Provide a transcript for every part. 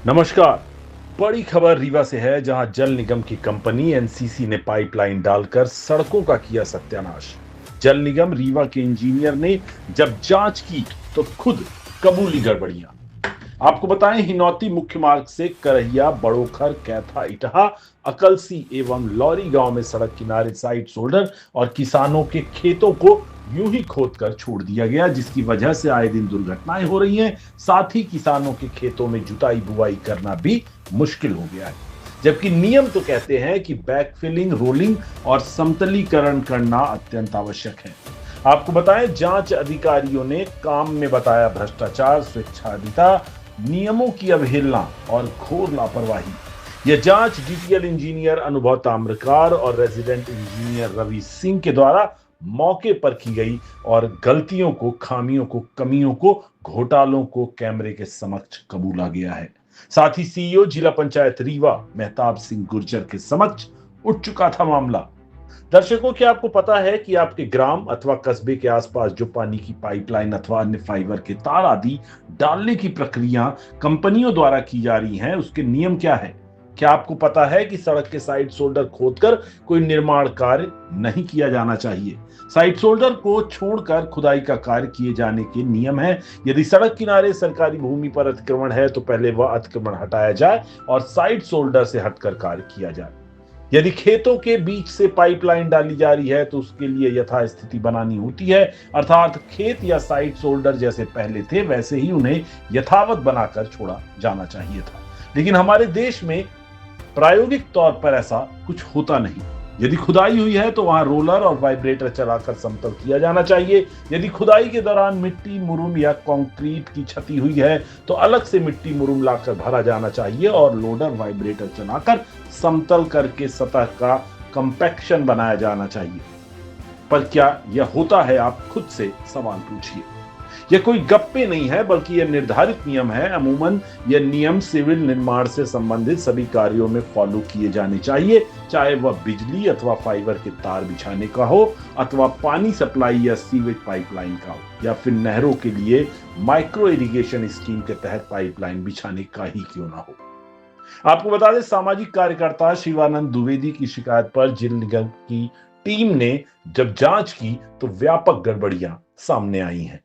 नमस्कार। बड़ी खबर रीवा से है, जहां जल निगम की कंपनी एनसीसी ने पाइपलाइन डालकर सड़कों का किया सत्यानाश। जल निगम रीवा के इंजीनियर ने जब जांच की तो खुद कबूली गड़बड़ियां। आपको बताएं, हिनौती मुख्य मार्ग से करहिया, बड़ोखर, कैथा, इटहा, अकलसी एवं लौरी गांव में सड़क किनारे साइड शोल्डर और किसानों के खेतों को यूं ही खोद कर छोड़ दिया गया, जिसकी वजह से आए दिन दुर्घटनाएं हो रही हैं। साथ ही किसानों के खेतों में जुताई बुआई करना भी मुश्किल हो गया है, जबकि नियम तो कहते हैं कि बैकफिलिंग, रोलिंग और समतलीकरण करना अत्यंत आवश्यक है। आपको बताएं, जांच अधिकारियों ने काम में बताया भ्रष्टाचार, स्वेच्छाधिता, नियमों की अवहेलना और घोर लापरवाही। यह जांच डीटीएल इंजीनियर अनुभव ताम्रकार और रेजिडेंट इंजीनियर रवि सिंह के द्वारा मौके पर की गई और गलतियों को, खामियों को, कमियों को, घोटालों को कैमरे के समक्ष कबूला गया है। साथ ही सीईओ जिला पंचायत रीवा मेहताब सिंह गुर्जर के समक्ष उठ चुका था मामला। दर्शकों, क्या आपको पता है कि आपके ग्राम अथवा कस्बे के आसपास जो पानी की पाइपलाइन अथवा अन्य फाइबर के तार आदि डालने की प्रक्रिया कंपनियों द्वारा की जा रही हैं, उसके नियम क्या है? क्या आपको पता है कि सड़क के साइड शोल्डर खोदकर कोई निर्माण कार्य नहीं किया जाना चाहिए? साइड शोल्डर को छोड़कर खुदाई का कार्य किए जाने के नियम है। यदि सड़क किनारे सरकारी भूमि पर अतिक्रमण है तो पहले वह अतिक्रमण हटाया जाए और साइड शोल्डर से हटकर कार्य किया जाए। यदि खेतों के बीच से पाइपलाइन डाली जा रही है तो उसके लिए यथास्थिति बनानी होती है, अर्थात खेत या साइड शोल्डर जैसे पहले थे वैसे ही उन्हें यथावत बनाकर छोड़ा जाना चाहिए था। लेकिन हमारे देश में प्रायोगिक तौर पर ऐसा कुछ होता नहीं। यदि खुदाई हुई है तो वहां रोलर और वाइब्रेटर चलाकर समतल किया जाना चाहिए। यदि खुदाई के दौरान मिट्टी, मुरुम या कंक्रीट की क्षति हुई है तो अलग से मिट्टी, मुरुम लाकर भरा जाना चाहिए और लोडर, वाइब्रेटर चलाकर समतल करके सतह का कंपैक्शन बनाया जाना चाहिए। पर क्या यह होता है? आप खुद से सवाल पूछिए। यह कोई गप्पे नहीं है, बल्कि यह निर्धारित नियम है। अमूमन यह नियम सिविल निर्माण से संबंधित सभी कार्यों में फॉलो किए जाने चाहिए, चाहे वह बिजली अथवा फाइबर के तार बिछाने का हो, अथवा पानी सप्लाई या सीवेज पाइपलाइन का हो, या फिर नहरों के लिए माइक्रो इरिगेशन स्कीम के तहत पाइपलाइन बिछाने का ही क्यों ना हो। आपको बता दें, सामाजिक कार्यकर्ता शिवानंद द्विवेदी की शिकायत पर जल निगम की टीम ने जब जांच की तो व्यापक गड़बड़ियां सामने आई हैं।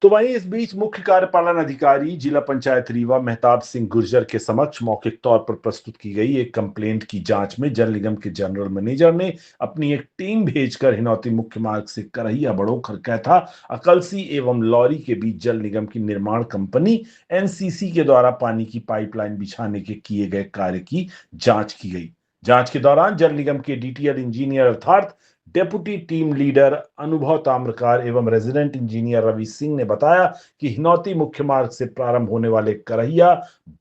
तो वहीं इस बीच मुख्य कार्यपालन अधिकारी जिला पंचायत रीवा मेहताब सिंह गुर्जर के समक्ष मौखिक तौर पर प्रस्तुत की गई एक कंप्लेंट की जांच में जल निगम के जनरल मैनेजर ने अपनी एक टीम भेजकर हिनौती मुख्य मार्ग से करहिया, बड़ोखर, कैथा, अकलसी एवं लौरी के बीच जल निगम की निर्माण कंपनी एनसीसी के द्वारा पानी की पाइपलाइन बिछाने के किए गए कार्य की जांच की गई। जांच के दौरान जल निगम के डीटीएल इंजीनियर अर्थात डेप्यूटी टीम लीडर अनुभव ताम्रकार एवं रेजिडेंट इंजीनियर रवि सिंह ने बताया कि हिनौती मुख्य मार्ग से प्रारंभ होने वाले करहिया,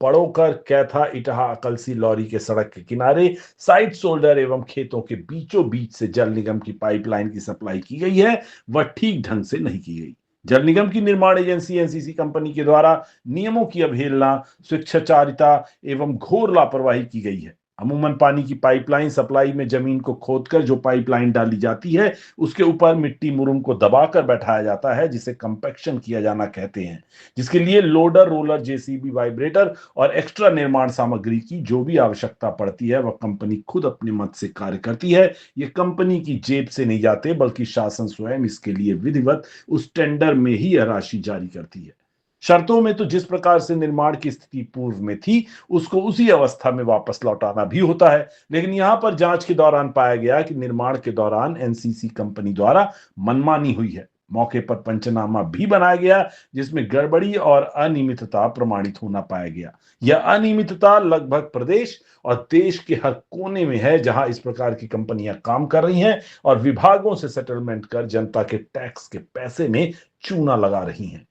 बड़ोकर, कैथा, इटहा, अकलसी, लौरी के सड़क के किनारे साइड शोल्डर एवं खेतों के बीचों बीच से जल निगम की पाइपलाइन की सप्लाई की गई है, वह ठीक ढंग से नहीं की गई। जल निगम की निर्माण एजेंसी एनसीसी कंपनी के द्वारा नियमों की अवहेलना, स्वेच्छाचारिता एवं घोर लापरवाही की गई है। अमूमन पानी की पाइपलाइन सप्लाई में जमीन को खोदकर जो पाइपलाइन डाली जाती है उसके ऊपर मिट्टी, मुरुम को दबाकर बैठाया जाता है, जिसे कंपैक्शन किया जाना कहते हैं, जिसके लिए लोडर, रोलर, जेसीबी, वाइब्रेटर और एक्स्ट्रा निर्माण सामग्री की जो भी आवश्यकता पड़ती है वह कंपनी खुद अपने मत से कार्य करती है। ये कंपनी की जेब से नहीं जाते, बल्कि शासन स्वयं इसके लिए विधिवत उस टेंडर में ही यह राशि जारी करती है। शर्तों में तो जिस प्रकार से निर्माण की स्थिति पूर्व में थी उसको उसी अवस्था में वापस लौटाना भी होता है। लेकिन यहां पर जांच के दौरान पाया गया कि निर्माण के दौरान एनसीसी कंपनी द्वारा मनमानी हुई है। मौके पर पंचनामा भी बनाया गया, जिसमें गड़बड़ी और अनियमितता प्रमाणित होना पाया गया। यह अनियमितता लगभग प्रदेश और देश के हर कोने में है, जहां इस प्रकार की कंपनियां काम कर रही हैं और विभागों से सेटलमेंट कर जनता के टैक्स के पैसे में चूना लगा रही हैं।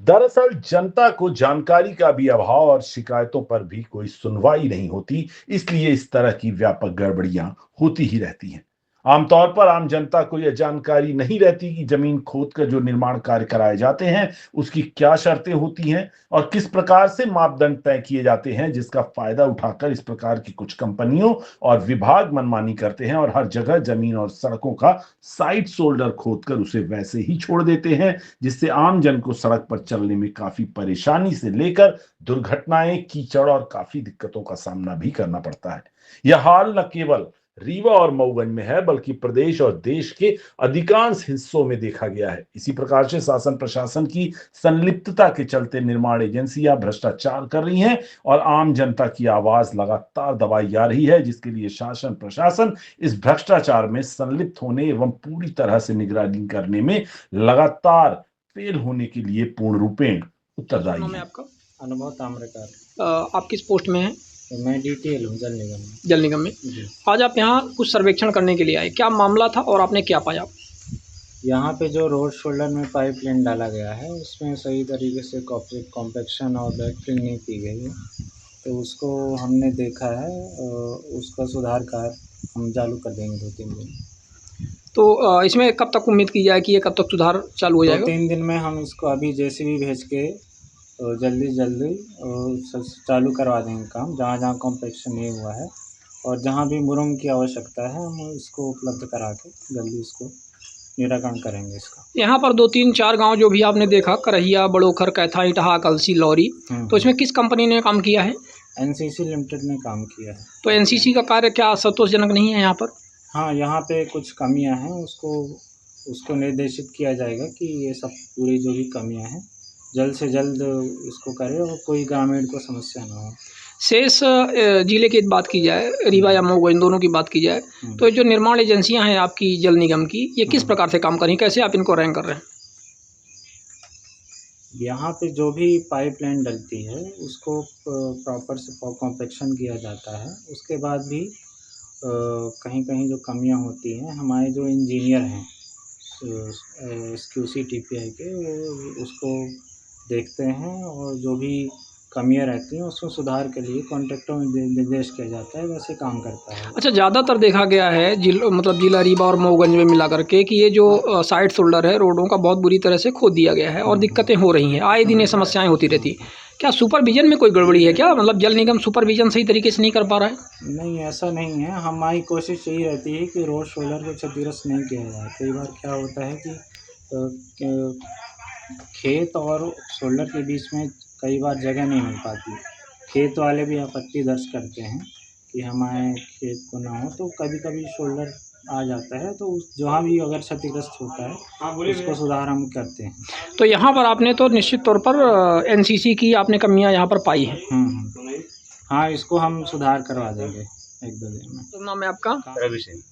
दरअसल जनता को जानकारी का भी अभाव और शिकायतों पर भी कोई सुनवाई नहीं होती, इसलिए इस तरह की व्यापक गड़बड़ियां होती ही रहती हैं। आमतौर पर आम जनता को यह जानकारी नहीं रहती कि जमीन खोद कर जो निर्माण कार्य कराए जाते हैं उसकी क्या शर्तें होती हैं और किस प्रकार से मापदंड तय किए जाते हैं, जिसका फायदा उठाकर इस प्रकार की कुछ कंपनियों और विभाग मनमानी करते हैं और हर जगह जमीन और सड़कों का साइड शोल्डर खोदकर उसे वैसे ही छोड़ देते हैं, जिससे आम जन को सड़क पर चलने में काफी परेशानी से लेकर दुर्घटनाएं, कीचड़ और काफी दिक्कतों का सामना भी करना पड़ता है। यह हाल न केवल रीवा और मऊगंज में है बल्कि प्रदेश और देश के अधिकांश हिस्सों में देखा गया है। इसी प्रकार से शासन प्रशासन की संलिप्तता के चलते निर्माण एजेंसियां भ्रष्टाचार कर रही हैं और आम जनता की आवाज लगातार दबाई जा रही है, जिसके लिए शासन प्रशासन इस भ्रष्टाचार में संलिप्त होने एवं पूरी तरह से निगरानी करने में लगातार फेल होने के लिए पूर्ण रूपेण उत्तरदायी नाम है है। आपका? अनुभव ताम्रकार। आप किस पोस्ट में हैं? तो मैं डीटीएल हूँ जल निगम में। जल निगम में। जी। आज आप यहाँ कुछ सर्वेक्षण करने के लिए आए, क्या मामला था और आपने क्या पाया? यहाँ पे जो रोड शोल्डर में पाइपलाइन डाला गया है उसमें सही तरीके से कॉम्पेक्शन और बैकफिलिंग नहीं की गई है, तो उसको हमने देखा है और उसका सुधार कार्य हम चालू कर देंगे 2-3 दिन। तो इसमें कब तक उम्मीद की जाए कि ये कब तक सुधार चालू हो जाएगा? 2-3 दिन में हम इसको अभी जेसीबी भेज के जल्दी चालू करवा देंगे काम, जहाँ जहाँ कॉम्पेक्शन नहीं हुआ है और जहाँ भी मुरम की आवश्यकता है हम इसको उपलब्ध करा के जल्दी इसको निराकरण करेंगे इसका। यहाँ पर 2-3-4 गांव जो भी आपने देखा, करहिया, बड़ोखर, कैथा, इटहा, कलसी, लौरी, तो इसमें किस कंपनी ने काम किया है? एनसीसी लिमिटेड ने काम किया है। तो एनसीसी का कार्य क्या संतोषजनक नहीं है यहाँ पर? हाँ, यहाँ पे कुछ कमियाँ हैं, उसको निर्देशित किया जाएगा कि ये सब पूरी जो भी कमियाँ हैं जल्द से जल्द इसको करें और कोई ग्रामीण को समस्या ना हो। शेष जिले की बात की जाए, रीवा या मऊ, इन दोनों की बात की जाए, तो जो निर्माण एजेंसियां हैं आपकी जल निगम की, ये किस प्रकार से काम करें, कैसे आप इनको रैंक कर रहे हैं? यहाँ पे जो भी पाइपलाइन डलती है उसको प्रॉपर से कॉम्पेक्शन किया जाता है। उसके बाद भी कहीं-कहीं जो कमियाँ होती हैं, हमारे जो इंजीनियर हैं एसक्यूसी टीपीआई के, वो उसको देखते हैं और जो भी कमियाँ रहती हैं उसको सुधार के लिए कॉन्ट्रैक्टर में निर्देश किया जाता है, वैसे काम करता है। अच्छा, ज़्यादातर देखा गया है मतलब जिला रीवा और मऊगंज में मिला करके कि ये जो साइड शोल्डर है रोडों का बहुत बुरी तरह से खोद दिया गया है और दिक्कतें हो रही हैं, आए दिन ये समस्याएं होती रहती हैं। क्या सुपरविजन में कोई गड़बड़ी है क्या? मतलब जल निगम सुपरविजन सही तरीके से नहीं कर पा रहा है? नहीं, ऐसा नहीं है। हमारी कोशिश यही रहती है कि रोड शोल्डर को क्षतिग्रस्त नहीं किया जाए। कई बार क्या होता है कि खेत और शोल्डर के बीच में कई बार जगह नहीं मिल पाती। खेत वाले भी आपत्ति दर्ज करते हैं कि हमारे खेत को ना हो, तो कभी-कभी शोल्डर आ जाता है, तो जहाँ भी अगर क्षतिग्रस्त होता है उसको सुधार हम करते हैं। तो यहाँ पर आपने तो निश्चित तौर पर एनसीसी की आपने कमियाँ यहाँ पर पाई हैं। हाँ, इसको हम सुधार करवा देंगे 1-2 दिन में। तो नाम है आपका? रवि सिंह।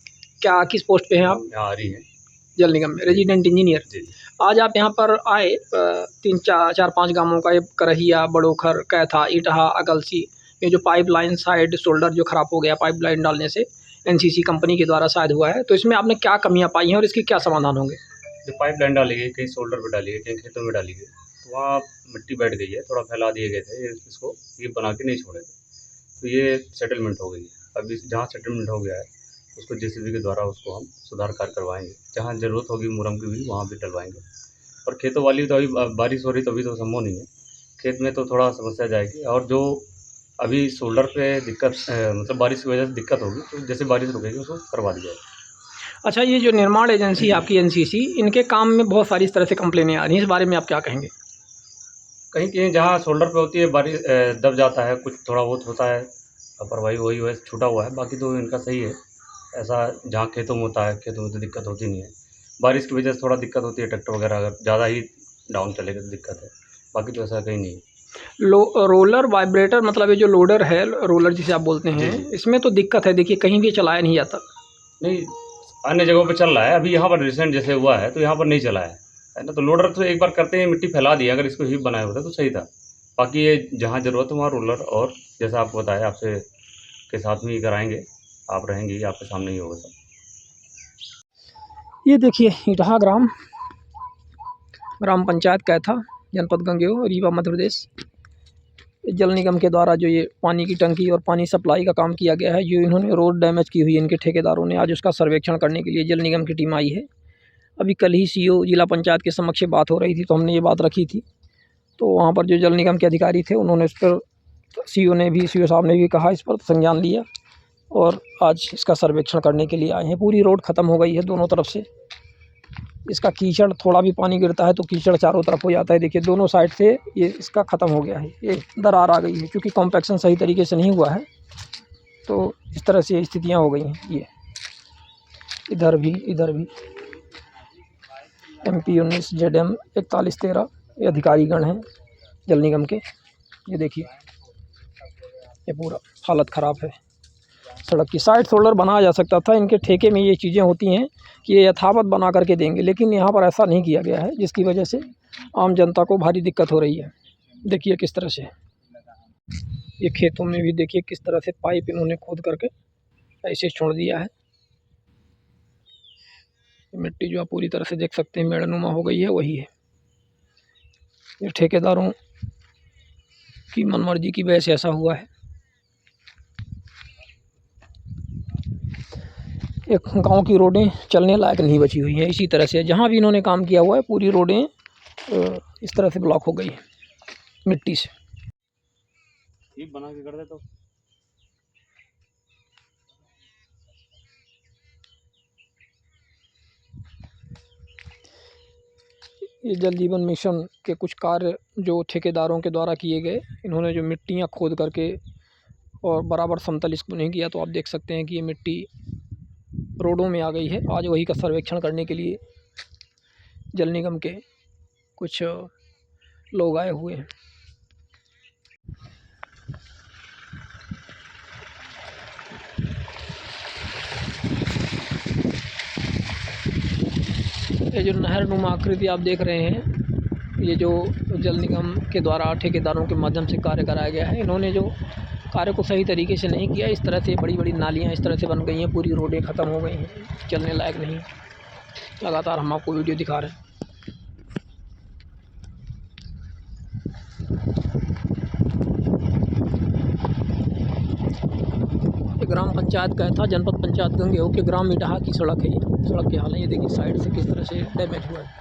क्या किस पोस्ट पे हैं आप? यहाँ आ रही है जल निगम में रेजिडेंट इंजीनियर। आज आप यहाँ पर आए, 3-4-5 गांवों का, ये करहिया, बड़ोखर, कैथा, इटहा, अगलसी, ये जो पाइपलाइन साइड शोल्डर जो ख़राब हो गया पाइपलाइन डालने से, एनसीसी कंपनी के द्वारा शायद हुआ है, तो इसमें आपने क्या कमियां पाई हैं और इसके क्या समाधान होंगे? जो पाइपलाइन डाली गई, कहीं शोल्डर पे डाली गई, कहीं खेतों में डाली गई, तो वहाँ मिट्टी बैठ गई है, थोड़ा फैला दिए गए थे, इसको ये बना के नहीं छोड़े थे, तो ये सेटलमेंट हो गई है। अभी जहाँ सेटलमेंट हो गया है उसको जेसीबी के द्वारा उसको हम सुधार कार्य करवाएंगे। जहाँ ज़रूरत होगी मुरम की भी वहाँ भी डलवाएंगे। और खेतों वाली तो अभी बारिश हो रही, तो अभी तो संभव नहीं है। खेत में तो थोड़ा समस्या जाएगी, और जो अभी शोल्डर पे दिक्कत मतलब बारिश की वजह से दिक्कत होगी, तो जैसे बारिश रुकेगी उसको करवा दिया जाएगा। अच्छा, ये जो निर्माण एजेंसी है आपकी एनसीसी, इनके काम में बहुत सारी इस तरह से कंप्लेनें आ रही हैं, इस बारे में आप क्या कहेंगे? कहीं कहीं जहाँ शोल्डर पे होती है बारिश दब जाता है, कुछ थोड़ा बहुत होता है, लापरवाही वही वैसे छूटा हुआ है, बाकी तो इनका सही है। ऐसा जहाँ खेतों में होता है, खेतों में तो दिक्कत होती नहीं है। बारिश की वजह से थोड़ा दिक्कत होती है, ट्रैक्टर वगैरह अगर ज़्यादा ही डाउन चलेगा तो दिक्कत है, बाकी तो ऐसा कहीं नहीं है। रोलर वाइब्रेटर, मतलब ये जो लोडर है, रोलर जिसे आप बोलते हैं, इसमें तो दिक्कत है, देखिए कहीं भी चलाया नहीं जाता। नहीं, अन्य जगहों पे चल रहा है, अभी यहाँ पर रिसेंट जैसे हुआ है तो यहाँ पर नहीं चला है ना। तो लोडर तो एक बार करते हैं मिट्टी फैला दी, अगर इसको हिप बनाया होता तो सही था। बाकी ये जहाँ ज़रूरत है वहाँ रोलर, और जैसा आपको बताया आपसे के साथ में ही कराएंगे, आप रहेंगे, आपके सामने ही होगा सब। ये देखिए इटहा ग्राम पंचायत कैथा, जनपद गंगेऊ, रीवा, मध्य प्रदेश। जल निगम के द्वारा जो ये पानी की टंकी और पानी सप्लाई का काम किया गया है, जो इन्होंने रोड डैमेज की हुई इनके ठेकेदारों ने, आज उसका सर्वेक्षण करने के लिए जल निगम की टीम आई है। अभी कल ही सीओ जिला पंचायत के समक्ष बात हो रही थी, तो हमने ये बात रखी थी। तो वहाँ पर जो जल निगम के अधिकारी थे उन्होंने इस पर, सीओ साहब ने भी कहा, इस पर संज्ञान लिया और आज इसका सर्वेक्षण करने के लिए आए हैं। पूरी रोड ख़त्म हो गई है दोनों तरफ से। इसका कीचड़, थोड़ा भी पानी गिरता है तो कीचड़ चारों तरफ हो जाता है। देखिए दोनों साइड से ये इसका ख़त्म हो गया है, ये दरार आ गई है क्योंकि कॉम्पैक्शन सही तरीके से नहीं हुआ है, तो इस तरह से स्थितियाँ हो गई हैं। ये इधर भी MP 19 ZM 4113 ये अधिकारीगण हैं जल निगम के। ये देखिए ये पूरा हालत ख़राब है। सड़क की साइड शोल्डर बनाया जा सकता था। इनके ठेके में ये चीज़ें होती हैं कि ये यथावत बना करके देंगे, लेकिन यहाँ पर ऐसा नहीं किया गया है, जिसकी वजह से आम जनता को भारी दिक्कत हो रही है। देखिए किस तरह से ये खेतों में भी देखिए किस तरह से पाइप इन्होंने खोद करके ऐसे छोड़ दिया है। मिट्टी जो आप पूरी तरह से देख सकते हैं मेड़नुमा हो गई है, वही है। ये ठेकेदारों की मनमर्जी की वजह से ऐसा हुआ है। एक गांव की रोडें चलने लायक नहीं बची हुई हैं। इसी तरह से जहां भी इन्होंने काम किया हुआ है पूरी रोडें इस तरह से ब्लॉक हो गई है मिट्टी से। ये बना के कर दे तो ये जल जीवन मिशन के कुछ कार्य जो ठेकेदारों के द्वारा किए गए, इन्होंने जो मिट्टियाँ खोद करके और बराबर समतल इसको नहीं किया, तो आप देख सकते हैं कि ये मिट्टी रोडों में आ गई है। आज वही का सर्वेक्षण करने के लिए जल निगम के कुछ लोग आए हुए हैं। ये जो नहरनुमा आकृति आप देख रहे हैं, ये जो जल निगम के द्वारा ठेकेदारों के माध्यम से कार्य कराया गया है, इन्होंने जो कार्य को सही तरीके से नहीं किया। इस तरह से बड़ी बड़ी नालियाँ इस तरह से बन गई हैं, पूरी रोडें ख़त्म हो गई हैं, चलने लायक नहीं। लगातार हम आपको वीडियो दिखा रहे हैं। ये ग्राम पंचायत का था, जनपद पंचायत गंगेऊ के ग्राम इटाहा की सड़क है। ये सड़क के हाल है, ये देखिए साइड से किस तरह से डैमेज हुआ है।